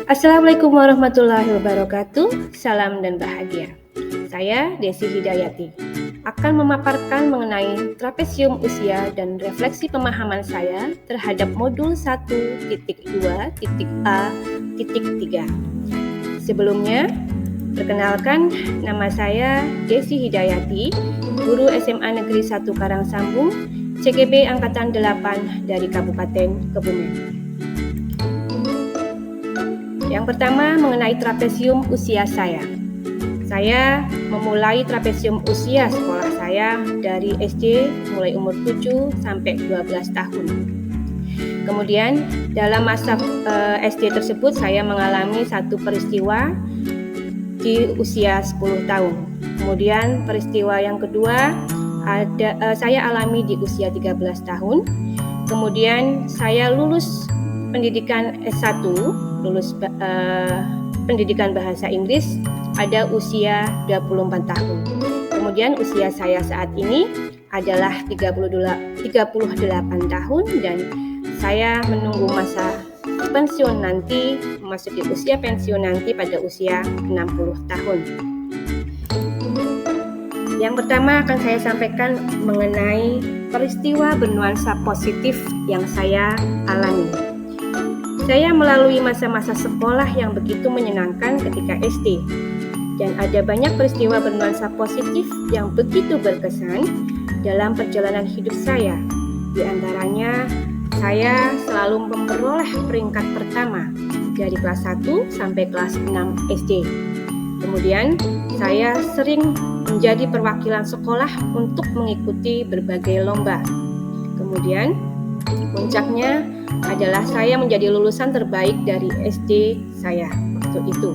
Assalamualaikum warahmatullahi wabarakatuh. Salam dan bahagia. Saya Desi Hidayati akan memaparkan mengenai trapesium usia dan refleksi pemahaman saya terhadap modul 1.2.A.3. Sebelumnya, perkenalkan, nama saya Desi Hidayati, guru SMA Negeri 1 Karangsambung, CGB Angkatan 8 dari Kabupaten Kebumen. Yang pertama mengenai trapesium usia saya. Saya memulai trapesium usia sekolah saya dari SD mulai umur 7 sampai 12 tahun. Kemudian dalam masa SD tersebut saya mengalami satu peristiwa di usia 10 tahun. Kemudian peristiwa yang kedua saya alami di usia 13 tahun. Kemudian saya lulus pendidikan S1, lulus pendidikan bahasa Inggris pada usia 24 tahun. Kemudian usia saya saat ini adalah 38 tahun dan saya menunggu masa pensiun nanti, memasuki usia pensiun nanti pada usia 60 tahun. Yang pertama akan saya sampaikan mengenai peristiwa bernuansa positif yang saya alami. Saya melalui masa-masa sekolah yang begitu menyenangkan ketika SD, dan ada banyak peristiwa bernuansa positif yang begitu berkesan dalam perjalanan hidup saya. Di antaranya, saya selalu memperoleh peringkat pertama dari kelas 1 sampai kelas 6 SD. Kemudian, saya sering menjadi perwakilan sekolah untuk mengikuti berbagai lomba. Kemudian, puncaknya adalah saya menjadi lulusan terbaik dari SD saya waktu itu.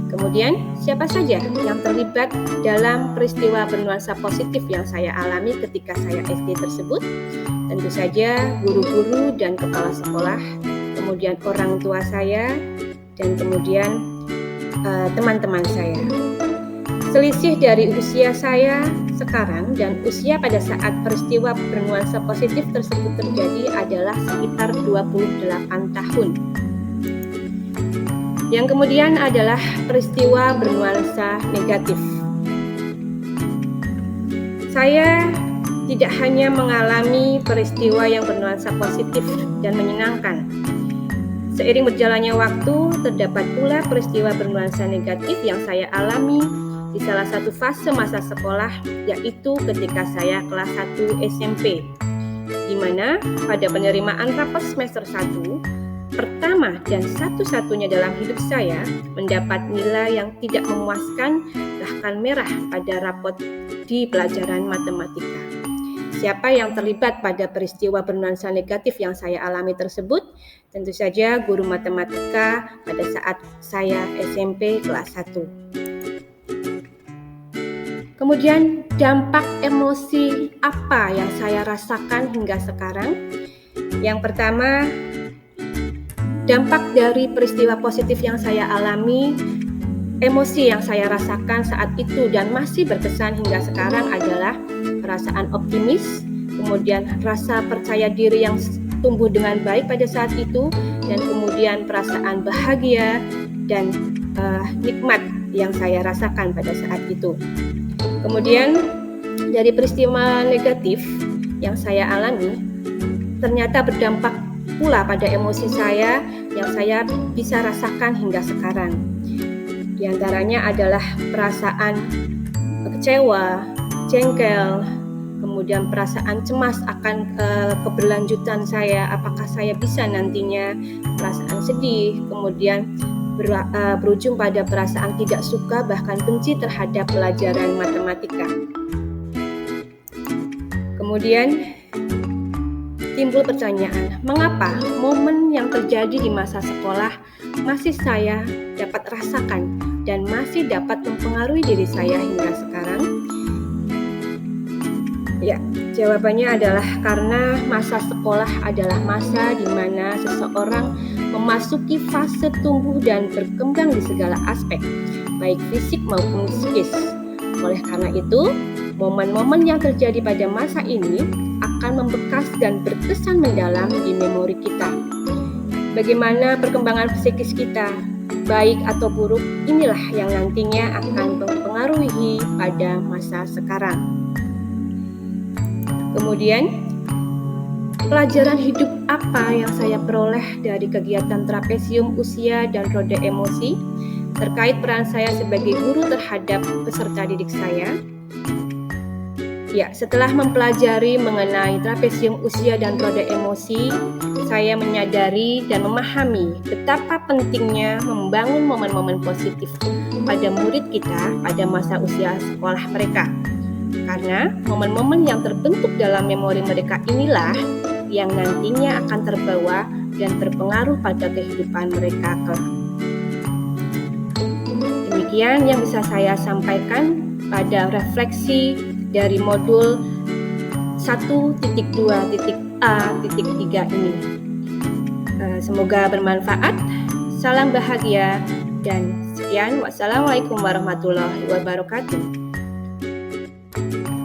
Kemudian, siapa saja yang terlibat dalam peristiwa bernuansa positif yang saya alami ketika saya SD tersebut? Tentu saja guru-guru dan kepala sekolah, kemudian orang tua saya, dan kemudian teman-teman saya. Selisih dari usia saya sekarang dan usia pada saat peristiwa bernuansa positif tersebut terjadi adalah sekitar 28 tahun. Yang kemudian adalah peristiwa bernuansa negatif. Saya tidak hanya mengalami peristiwa yang bernuansa positif dan menyenangkan. Seiring berjalannya waktu, terdapat pula peristiwa bernuansa negatif yang saya alami di salah satu fase masa sekolah, yaitu ketika saya kelas 1 SMP, di mana pada penerimaan rapor semester 1 pertama dan satu-satunya dalam hidup saya mendapat nilai yang tidak memuaskan, bahkan merah pada rapot di pelajaran matematika. Siapa yang terlibat pada peristiwa bernuansa negatif yang saya alami tersebut? Tentu saja guru matematika pada saat saya SMP kelas 1. Kemudian dampak emosi apa yang saya rasakan hingga sekarang? Yang pertama, dampak dari peristiwa positif yang saya alami, emosi yang saya rasakan saat itu dan masih berkesan hingga sekarang adalah perasaan optimis, kemudian rasa percaya diri yang tumbuh dengan baik pada saat itu, dan kemudian perasaan bahagia dan nikmat yang saya rasakan pada saat itu. Kemudian dari peristiwa negatif yang saya alami ternyata berdampak pula pada emosi saya yang saya bisa rasakan hingga sekarang. Di antaranya adalah perasaan kecewa, jengkel, kemudian perasaan cemas akan keberlanjutan saya, apakah saya bisa nantinya, perasaan sedih, kemudian berujung pada perasaan tidak suka bahkan benci terhadap pelajaran matematika. Kemudian timbul pertanyaan, mengapa momen yang terjadi di masa sekolah masih saya dapat rasakan dan masih dapat mempengaruhi diri saya hingga sekarang? Ya, jawabannya adalah karena masa sekolah adalah masa di mana seseorang memasuki fase tumbuh dan berkembang di segala aspek, baik fisik maupun psikis. Oleh karena itu, momen-momen yang terjadi pada masa ini akan membekas dan berkesan mendalam di memori kita. Bagaimana perkembangan psikis kita, baik atau buruk, inilah yang nantinya akan mempengaruhi pada masa sekarang. Kemudian, pelajaran hidup apa yang saya peroleh dari kegiatan trapesium usia dan roda emosi terkait peran saya sebagai guru terhadap peserta didik saya? Ya, setelah mempelajari mengenai trapesium usia dan roda emosi, saya menyadari dan memahami betapa pentingnya membangun momen-momen positif pada murid kita pada masa usia sekolah mereka. Karena momen-momen yang terbentuk dalam memori mereka inilah yang nantinya akan terbawa dan berpengaruh pada kehidupan mereka kelak. Demikian yang bisa saya sampaikan pada refleksi dari modul 1.2.A.3 ini. Semoga bermanfaat. Salam bahagia dan sekian. Wassalamualaikum warahmatullahi wabarakatuh.